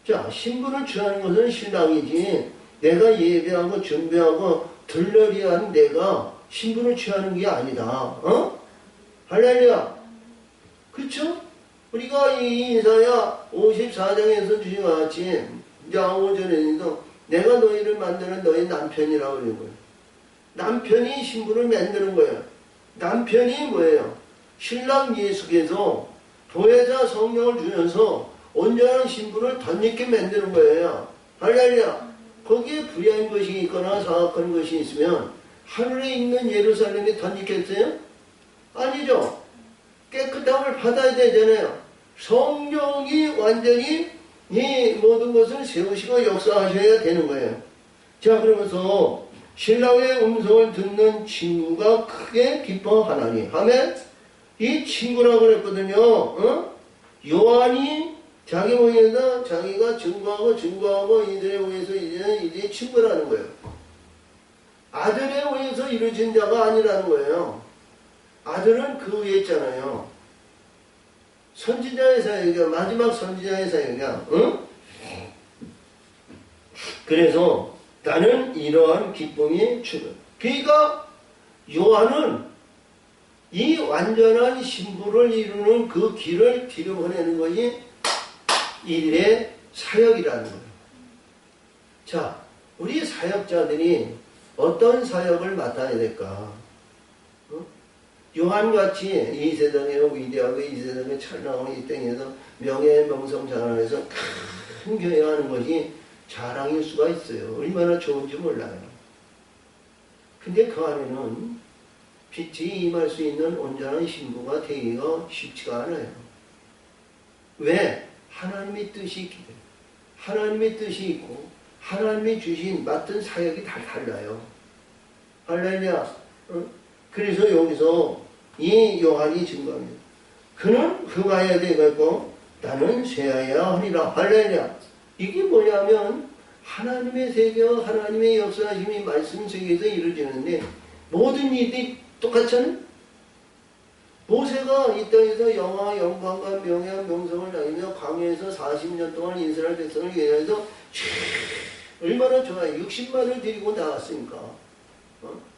자, 신부를 취하는 것은 신랑이지 내가 예배하고 준비하고 들러리한 내가 신부를 취하는 게 아니다. 어? 할렐루야. 그쵸? 우리가 이 이사야 54장에서 주신 것 같이 양오전에서 내가 너희를 만드는 너희 남편이라고 그러는 거예요. 남편이 신부를 만드는 거예요. 남편이 뭐예요? 신랑 예수께서 보혜사 성령을 주면서 온전한 신부를 덧입게 만드는 거예요. 할렐루야. 거기에 불의한 것이 있거나 사악한 것이 있으면 하늘에 있는 예루살렘이 덧입겠어요? 아니죠. 깨끗함을 받아야 되잖아요. 성령이 완전히 이 모든 것을 세우시고 역사하셔야 되는 거예요. 자, 그러면서 신랑의 음성을 듣는 친구가 크게 기뻐하나니. 아멘? 이 친구라고 그랬거든요. 어? 요한이 자기 모양에서 자기가 증거하고 이들에 의해서 이제 친구라는 거예요. 아들에 의해서 이루어진 자가 아니라는 거예요. 아들은 그 위에 있잖아요. 선지자의 사역이야. 마지막 선지자의 사역이야. 응? 그래서 나는 이러한 기쁨이 주는. 그러니까 요한은 이 완전한 신부를 이루는 그 길을 뒤로 보내는 것이 이들의 사역이라는 거예요. 자, 우리 사역자들이 어떤 사역을 맡아야 될까? 요한같이 이 세상에 위대하고 이 세상에 찬란하고 이 땅에서 명예명성 자랑해서 큰 교회 하는 것이 자랑일 수가 있어요. 얼마나 좋은지 몰라요. 근데 그 안에는 빛이 임할 수 있는 온전한 신부가 되기가 쉽지가 않아요. 왜? 하나님의 뜻이 있기 때문에. 하나님의 뜻이 있고 하나님이 주신 맡은 사역이 다 달라요. 할렐루야. 그래서 여기서 이 요한이 증거합니다. 그는 흥하여야 되겠고 나는 쇠하여야 하리라. 할렐루야. 이게 뭐냐면 하나님의 세계와 하나님의 역사심이 말씀 세계에서 이루어지는데 모든 일이 똑같잖아요. 모세가 이 땅에서 영화, 영광과 명예와 명성을 나누며 광야에서 40년 동안 이스라엘 백성을 위해서 얼마나 좋아요. 60만을 데리고 나왔으니까.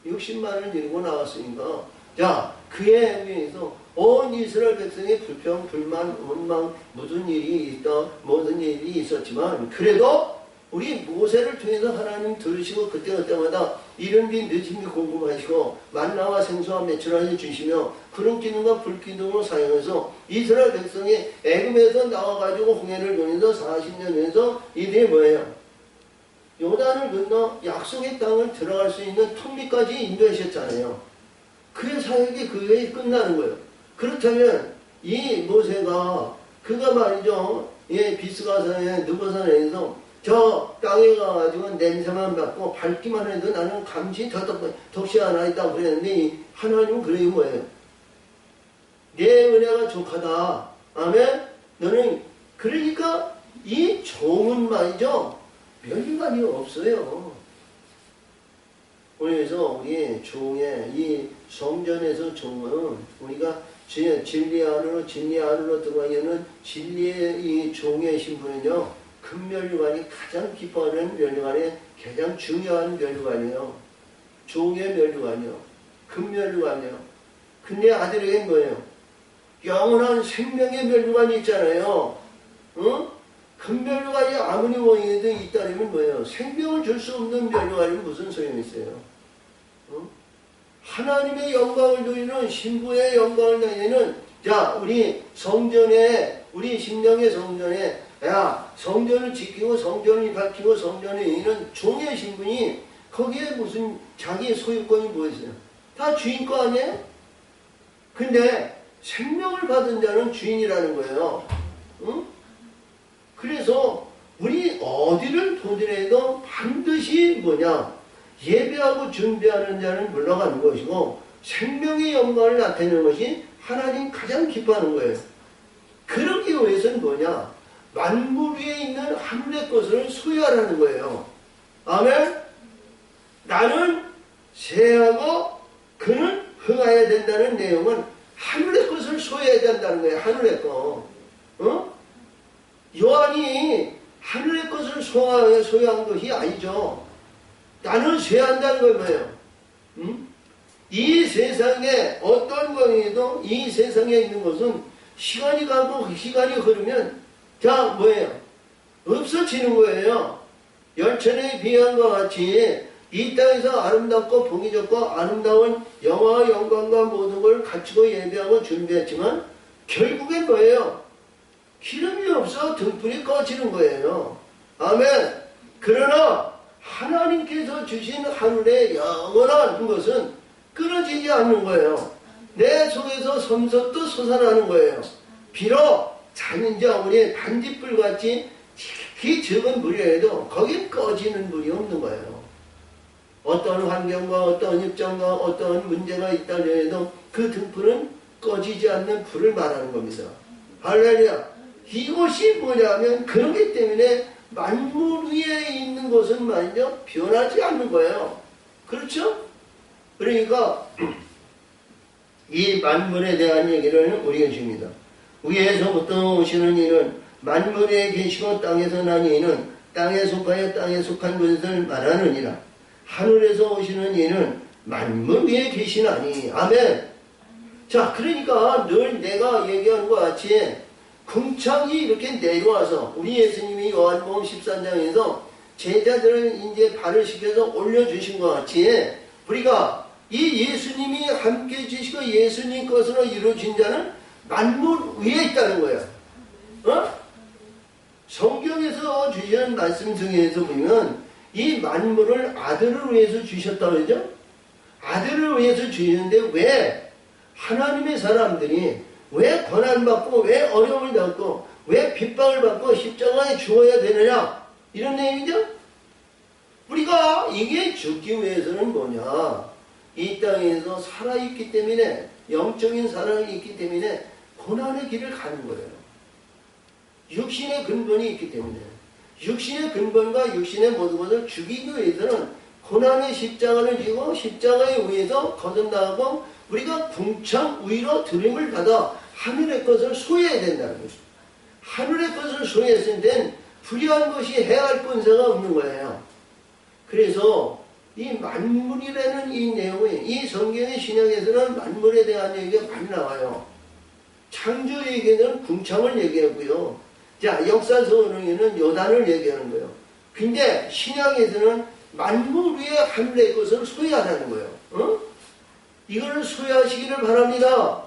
60만을 데리고 나왔으니까. 자, 그에 의해서 온 이스라엘 백성의 불평, 불만, 원망, 무슨 일이 있다, 모든 일이 있었지만 그래도 우리 모세를 통해서 하나님 들으시고 그때마다 이른비 늦은비 공급하시고 만나와 생수와 매출하여 주시며 구름기둥과 불기둥으로 사용해서 이스라엘 백성이 애굽에서 나와가지고 홍해를 보내서 40년에서 이들이 뭐예요? 요단을 건너 약속의 땅을 들어갈 수 있는 통비까지 인도하셨잖아요. 그의 사역이 그에 끝나는 거예요. 그렇다면 이 모세가 그가 말이죠. 예, 비스가산에 느보산에서 저 땅에 가가지고 냄새만 맡고 밟기만 해도 나는 감시 덕시 하나 있다고 그랬는데 하나님은 그러기 뭐예요? 내 은혜가 족하다. 아멘? 너는 그러니까 이 종은 말이죠. 별일만이 없어요. 그래서 우리 종의 이 성전에서 종은 우리가 진리 안으로 들어가려는 진리의 이 종의 신분은요. 금면류관이 가장 기뻐하는 면류관이 가장 중요한 면류관이에요. 종의 면류관이요. 금면류관이요. 근데 아들에게는 뭐예요? 영원한 생명의 면류관이 있잖아요. 응? 금면류관이 아무리 원인에도 있다면 뭐예요? 생명을 줄 수 없는 면류관이 무슨 소용이 있어요? 응? 하나님의 영광을 누리는 신부의 영광을 누리는 자 우리 성전에 우리 심령의 성전에 야 성전을 지키고 성전을 밝히고 성전을 이는 종의 신분이 거기에 무슨 자기의 소유권이 뭐 있어요? 다 주인 거 아니에요? 근데 생명을 받은 자는 주인이라는 거예요. 응? 그래서 우리 어디를 보더라도 반드시 뭐냐 예배하고 준비하는 자는 물러가는 것이고 생명의 영광을 나타내는 것이 하나님 가장 기뻐하는 거예요. 그러기 위해서는 뭐냐 만물 위에 있는 하늘의 것을 소유하라는 거예요. 아멘? 나는 세하고 그는 흥하여야 된다는 내용은 하늘의 것을 소유해야 된다는 거예요. 하늘의 것. 요한이 하늘의 것을 소유한 것이 아니죠. 나는 쇠한다는 건 뭐예요? 이 세상에 어떤 것이도 이 세상에 있는 것은 시간이 가고 시간이 흐르면 자 뭐예요? 없어지는 거예요. 열천에 비한 것 같이 이 땅에서 아름답고 복이 좋고 아름다운 영화와 영광과 모든 걸 갖추고 예배하고 준비했지만 결국엔 뭐예요? 기름이 없어 등불이 꺼지는 거예요. 아멘. 그러나 하나님께서 주신 하늘의 영원한 것은 끊어지지 않는 거예요. 내 속에서 섬섬도 솟아나는 거예요. 비록 작은 자원이 반딧불같이 지극히 적은 물이라도 거긴 꺼지는 물이 없는 거예요. 어떤 환경과 어떤 입장과 어떤 문제가 있다 해도 그 등불은 꺼지지 않는 불을 말하는 겁니다. 할렐루야. 이것이 뭐냐면 그렇기 때문에 만물 위에 있는 것은 말이죠 변하지 않는 거예요. 그렇죠? 그러니까 이 만물에 대한 얘기를 우리가 줍니다. 위에서부터 오시는 이는 만물에 계시고 땅에서 난 이는 땅에 속하여 땅에 속한 것을 말하느니라. 하늘에서 오시는 이는 만물 위에 계시나니. 아멘. 자, 그러니까 늘 내가 얘기하는 것 같이 궁창이 이렇게 내려와서 우리 예수님이 요한복음 13장에서 제자들을 이제 발을 시켜서 올려주신 것 같이 우리가 이 예수님이 함께 해주시고 예수님 것으로 이루어진 자는 만물 위에 있다는 거예요. 성경에서 주시는 말씀 중에서 보면 이 만물을 아들을 위해서 주셨다고 그러죠? 아들을 위해서 주시는데 왜 하나님의 사람들이 왜 고난받고 왜 어려움을 겪고 왜 핍박을 받고 십자가에 죽어야 되느냐 이런 내용이죠. 우리가 이게 죽기 위해서는 뭐냐, 이 땅에서 살아있기 때문에 영적인 사랑이 있기 때문에 고난의 길을 가는 거예요. 육신의 근본이 있기 때문에 육신의 근본과 육신의 모든 것을 죽이기 위해서는 고난의 십자가를 지고 십자가에 의해서 거듭나고 우리가 궁창 위로 들임을 받아 하늘의 것을 소유해야 된다는 것입니다. 하늘의 것을 소유했을 땐 불의한 것이 해할 권세가 없는 거예요. 그래서 이 만물이라는 이 내용이 이 성경의 신약에서는 만물에 대한 얘기가 많이 나와요. 창조 얘기는 궁창을 얘기하고요. 자, 역사서에는 요단을 얘기하는 거예요. 근데 신약에서는 만물 위에 하늘의 것을 소유하라는 거예요. 이거를 소유하시기를 바랍니다.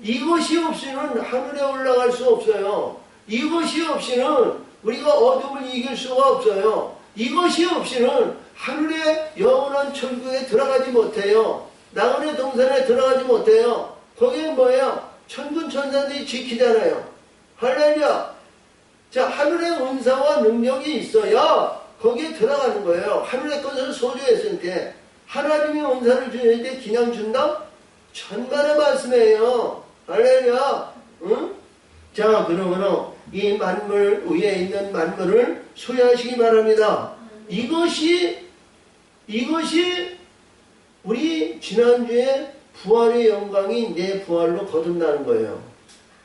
이것이 없이는 하늘에 올라갈 수 없어요. 이것이 없이는 우리가 어둠을 이길 수가 없어요. 이것이 없이는 하늘의 영원한 천국에 들어가지 못해요. 나그네 동산에 들어가지 못해요. 거기는 뭐예요? 천군 천사들이 지키잖아요. 할렐루야. 자, 하늘의 은사와 능력이 있어야 거기에 들어가는 거예요. 하늘의 것을 소유했을 때 하나님이 은사를 주실 때 그냥 준다? 천만의 말씀이에요. 할렐루야. 응? 자, 그러면 이 만물 위에 있는 만물을 소유하시기 바랍니다. 이것이 우리 지난주에 부활의 영광이 내 부활로 거듭나는 거예요.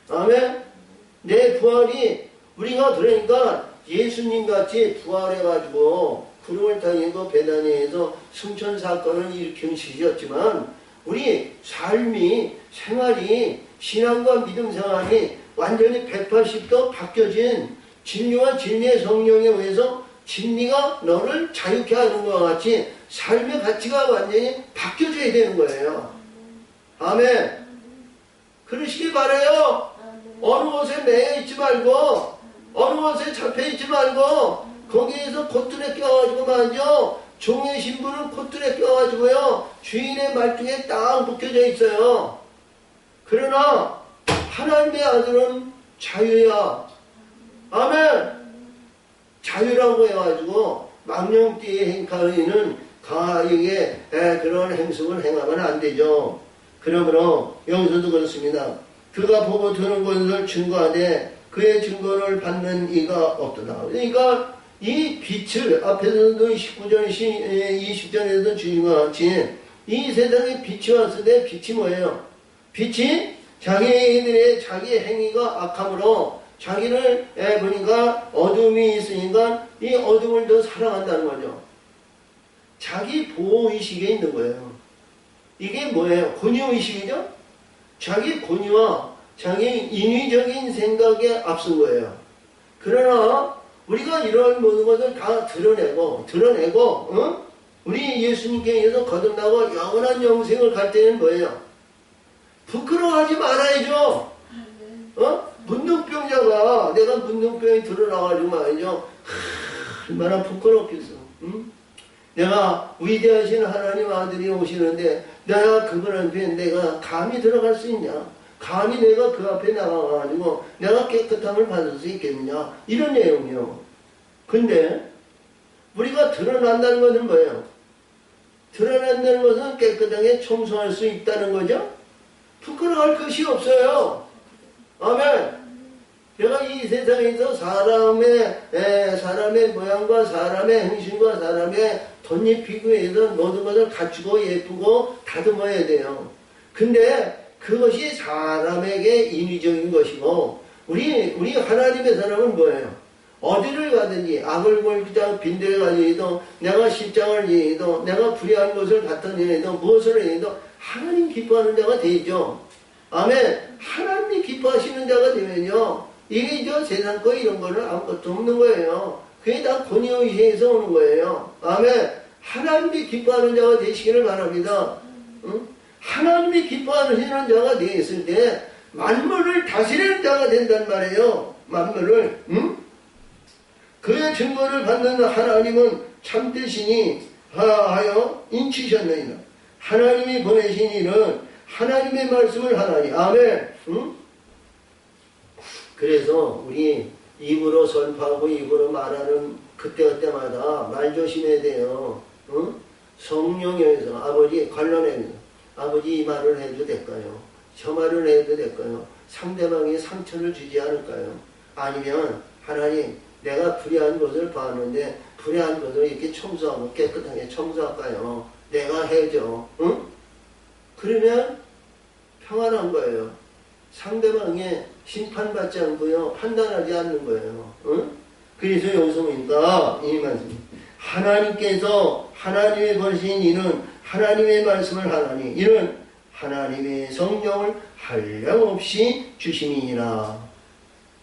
아멘. 내 부활이 우리가 그러니까 예수님같이 부활해가지고 구름을 타고 베다니에서 승천 사건을 일으키셨지만 우리 삶이 생활이 신앙과 믿음 생활이 완전히 180도 바뀌어진 진리와 진리의 성령에 의해서 진리가 너를 자유케 하는 것과 같이 삶의 가치가 완전히 바뀌어져야 되는 거예요. 아멘. 그러시기 바라요. 어느 곳에 매여 있지 말고 어느 곳에 잡혀 있지 말고 거기에서 콧줄에 껴가지고 말이죠. 종의 신부는 콧줄에 껴가지고요. 주인의 말뚝에 딱 묶여져 있어요. 그러나 하나님의 아들은 자유야. 아멘. 자유라고 해가지고 망령띠의 행하는 가에게 그런 행습을 행하면 안 되죠. 그러므로 여기서도 그렇습니다. 그가 보고 드는 것을 증거하되 그의 증거를 받는 이가 없도다. 그러니까 이 빛을 앞에서도 19절, 20절에도 주신 것 같이 이 세상에 빛이 왔을 때 빛이 뭐예요? 빛이 자기들의 자기 행위가 악함으로 자기를 보니까 어둠이 있으니까 이 어둠을 더 사랑한다는 거죠. 자기 보호의식에 있는 거예요. 이게 뭐예요? 권위의식이죠? 자기 권위와 자기 인위적인 생각에 앞선 거예요. 그러나 우리가 이런 모든 것을 다 드러내고 우리 예수님께 의해서 거듭나고 영원한 영생을 갈 때는 뭐예요? 부끄러워하지 말아야죠. 문둥병자가 내가 문둥병이 드러나가지고 말이죠. 얼마나 부끄럽겠어. 응? 내가 위대하신 하나님 아들이 오시는데 내가 그분한테 내가 감히 들어갈 수 있냐? 감히 내가 그 앞에 나가가지고 내가 깨끗함을 받을 수 있겠느냐? 이런 내용이요. 근데 우리가 드러난다는 것은 뭐예요? 드러난다는 것은 깨끗하게 청소할 수 있다는 거죠? 부끄러워할 것이 없어요. 아멘. 내가 이 세상에서 사람의 모양과 사람의 행실과 사람의 덧입히기위해서 모든 것을 갖추고 예쁘고 다듬어야 돼요. 근데 그것이 사람에게 인위적인 것이고 우리 하나님의 사람은 뭐예요? 어디를 가든지 악을 골기다 빈대를 가지도 내가 십장을 지니도 내가 불의한 것을 갖다니도 무엇을 해도 하나님 기뻐하는 자가 되죠. 아멘. 하나님이 기뻐하시는 자가 되면요 이게 세상 거 이런 거는 아무것도 없는 거예요. 그게 다 권위의식에서 오는 거예요. 아멘. 하나님이 기뻐하는 자가 되시기를 바랍니다. 응? 하나님이 기뻐하시는 자가 되었을 때 만물을 다스리는 자가 된단 말이에요. 만물을. 응? 그의 증거를 받는 하나님은 참되시니 하여 인치셨느니라. 하나님이 보내신 이는 하나님의 말씀을 하나니. 아멘. 응? 그래서 우리 입으로 선포하고 입으로 말하는 그때마다 말 조심해야 돼요. 응? 성령에서 아버지 관련해서 아버지 이 말을 해도 될까요? 저 말을 해도 될까요? 상대방이 상처를 주지 않을까요? 아니면 하나님 내가 불의한 것을 봤는데 불의한 것을 이렇게 청소하고 깨끗하게 청소할까요? 내가 해줘. 응? 그러면 평안한 거예요. 상대방의 심판받지 않고요. 판단하지 않는 거예요. 응? 그래서 여기서 보니까 이 말씀 하나님께서 하나님의 버리신 이는 하나님의 말씀을 하나니 이는 하나님의 성령을 한량없이 주심이니라.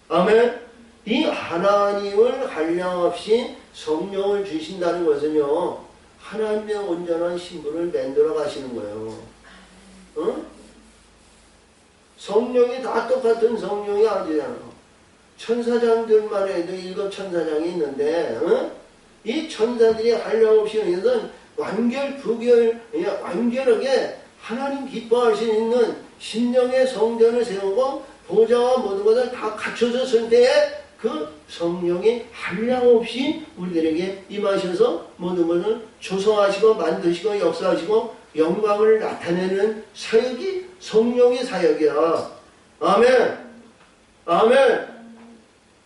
아멘. 이 하나님을 한량없이 성령을 주신다는 것은요 하나님의 온전한 신분을 만들어 가시는 거예요. 응? 성령이 다 똑같은 성령이 아니잖아. 천사장들만 해도 7 천사장이 있는데 이 천사들이 한량없이 의해서 완결하게 하나님 기뻐할 수 있는 심령의 성전을 세우고 보좌와 모든 것을 다 갖춰졌을 때에 그 성령이 한량없이 우리들에게 임하셔서 모든 것을 조성하시고 만드시고 역사하시고 영광을 나타내는 사역이 성령의 사역이야. 아멘. 아멘.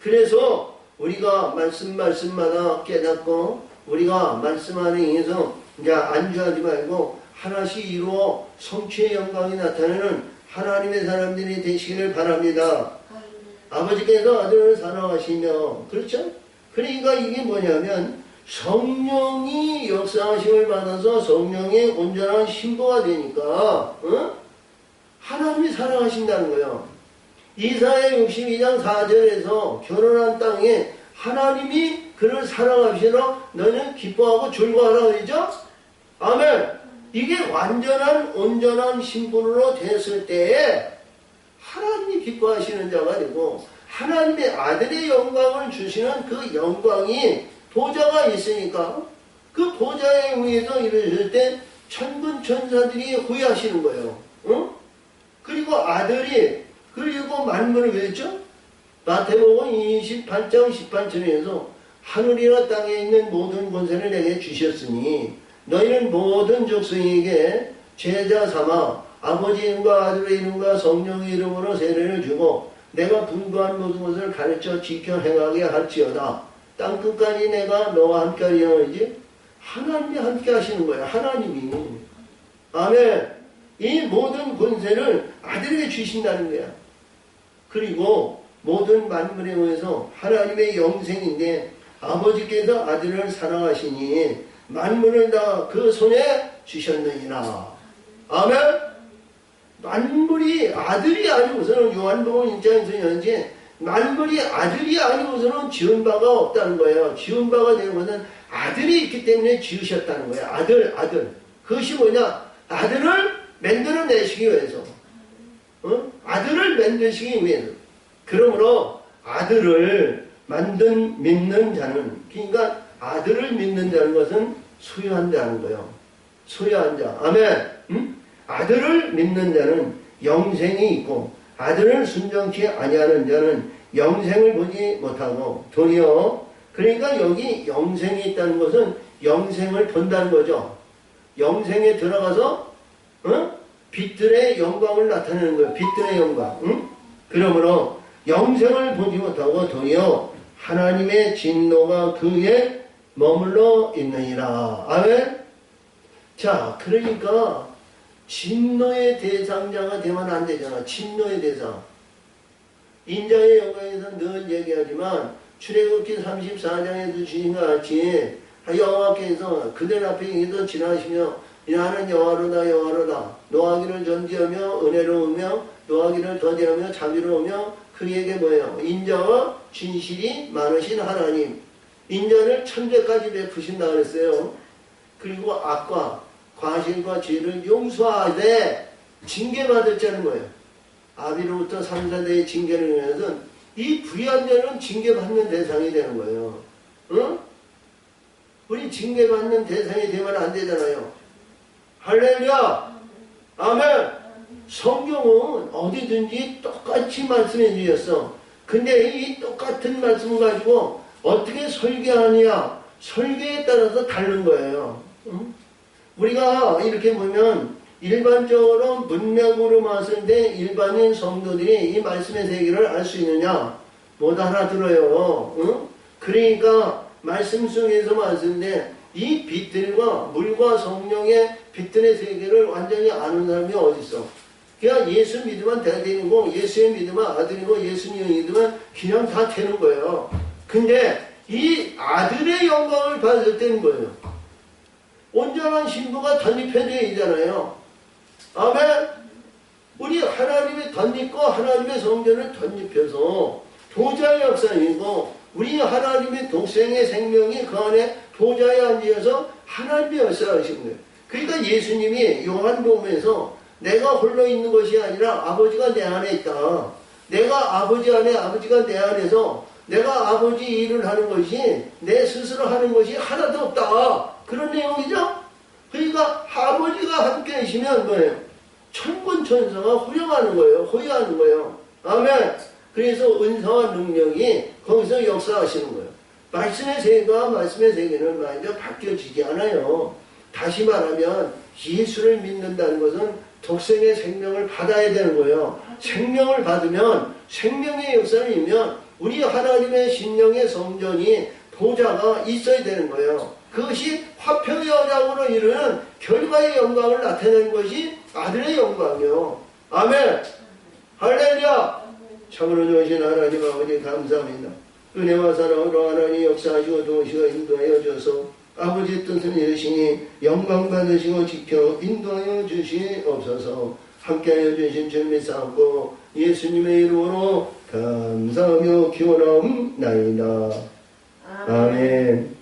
그래서 우리가 말씀마다 깨닫고 우리가 말씀 안에 의해서 이제 안주하지 말고 하나씩 이루어 성취의 영광이 나타내는 하나님의 사람들이 되시기를 바랍니다. 아버지께서 아들을 사랑하시며 그렇죠? 그러니까 이게 뭐냐면 성령이 역사하심을 받아서 성령의 온전한 신부가 되니까 하나님이 사랑하신다는 거예요. 이사야 62장 4절에서 결혼한 땅에 하나님이 그를 사랑하시러 너는 기뻐하고 즐거워하라 그러죠? 아멘. 이게 완전한 온전한 신분으로 됐을 때에 하나님이 기뻐하시는 자가 되고 하나님의 아들의 영광을 주시는 그 영광이 보좌가 있으니까 그 보좌에 의해서 이루어질 때 천군 천사들이 후회하시는 거예요. 응? 그리고 아들이 그리고 만물을 왜죠? 마태복음 28장 18절에서 하늘이나 땅에 있는 모든 권세를 내게 주셨으니 너희는 모든 족속에게 제자 삼아 아버지 이름과 아들의 이름과 성령의 이름으로 세례를 주고 내가 분부한 모든 것을 가르쳐 지켜 행하게 할지어다. 땅끝까지 내가 너와 함께 하리니 하나님이 함께 하시는 거예요. 하나님이. 아멘. 이 모든 권세를 아들에게 주신다는 거야. 그리고 모든 만물에 의해서 하나님의 영생인데 아버지께서 아들을 사랑하시니 만물을 다 그 손에 주셨느니라. 아멘. 만물이 아들이 아니고서는 요한복음 1장에서 현재 만물이 아들이 아니고서는 지은 바가 없다는 거예요. 지은 바가 되는 것은 아들이 있기 때문에 지으셨다는 거예요. 아들. 그것이 뭐냐? 아들을 만들어내시기 위해서. 아들을 만드시기 위해서. 그러므로 아들을 믿는 자는, 그러니까 아들을 믿는 자는 것은 소유한 자는 거예요. 소유한 자. 아멘. 아들을 믿는 자는 영생이 있고 아들을 순종치 아니하는 자는 영생을 보지 못하고 도리어, 그러니까 여기 영생이 있다는 것은 영생을 본다는 거죠. 영생에 들어가서 빛들의 영광을 나타내는 거예요. 빛들의 영광. 그러므로 영생을 보지 못하고 도리어 하나님의 진노가 그에 머물러 있느니라. 아멘. 자, 그러니까 진노의 대상자가 되면 안 되잖아. 진노의 대상. 인자의 영광에서 늘 얘기하지만 출애굽기 34장에도 주신 것 같이 여호와께서 그들 앞에 이도 지나시며 나는 여호와로다 노하기를 전지하며 은혜로우며 노하기를 더디하며 자비로우며 그에게 뭐예요? 인자와 진실이 많으신 하나님. 인자를 천대까지 베푸신다 그랬어요. 그리고 악과 과실과 죄를 용서하되 징계받았자는 거예요. 아비로부터 3, 4대의 징계를 위해서 이 불의한 자는 징계받는 대상이 되는 거예요. 응? 우리 징계받는 대상이 되면 안 되잖아요. 할렐루야! 아멘! 성경은 어디든지 똑같이 말씀해 주셨어. 근데 이 똑같은 말씀을 가지고 어떻게 설계하느냐, 설계에 따라서 다른 거예요. 응? 우리가 이렇게 보면 일반적으로 문맥으로 봤을 때 일반인 성도들이 이 말씀의 세계를 알 수 있느냐? 못 알아들어요. 응? 그러니까 말씀 속에서 봤을 때 이 빛들과 물과 성령의 빛들의 세계를 완전히 아는 사람이 어디 있어? 그냥 예수 믿으면 다 되는 거, 예수의 믿으면 아들이고 예수님 믿으면 그냥 다 되는 거예요. 근데 이 아들의 영광을 받을 때는 거예요. 온전한 신부가 덧입혀져 있잖아요. 아멘. 우리 하나님이 덧입고 하나님의 성전을 덧입혀서 보좌의 역사이고 우리 하나님의 독생의 생명이 그 안에 보좌에 앉아서 하나님의 역사하신 거예요. 그러니까 예수님이 요한복음에서 내가 홀로 있는 것이 아니라 아버지가 내 안에 있다. 내가 아버지 안에, 아버지가 내 안에서 내가 아버지 일을 하는 것이 내 스스로 하는 것이 하나도 없다. 그런 내용이죠. 그러니까 아버지가 함께 계시면 뭐예요? 천군 천사가 호령하는 거예요. 호위하는 거예요. 아멘. 그래서 은사와 능력이 거기서 역사하시는 거예요. 말씀의 세계와 말씀의 세계는 완전 바뀌어지지 않아요. 다시 말하면 예수를 믿는다는 것은 독생의 생명을 받아야 되는 거예요. 생명을 받으면 생명의 역사를 이면 우리 하나님의 신령의 성전이 보좌가 있어야 되는 거예요. 그것이 화평의 언약으로 이루는 결과의 영광을 나타내는 것이 아들의 영광이요. 아멘. 할렐루야. 참으로 좋으신 하나님 아버지 감사합니다. 은혜와 사랑으로 하나님 역사하시고 도우시고 인도하여 줘서 아버지의 뜻을 이루시니 영광 받으시고 지켜 인도하여 주시옵소서. 함께하여 주신 줄 믿사옵고 예수님의 이름으로 감사하며 기원하옵나이다. 아멘.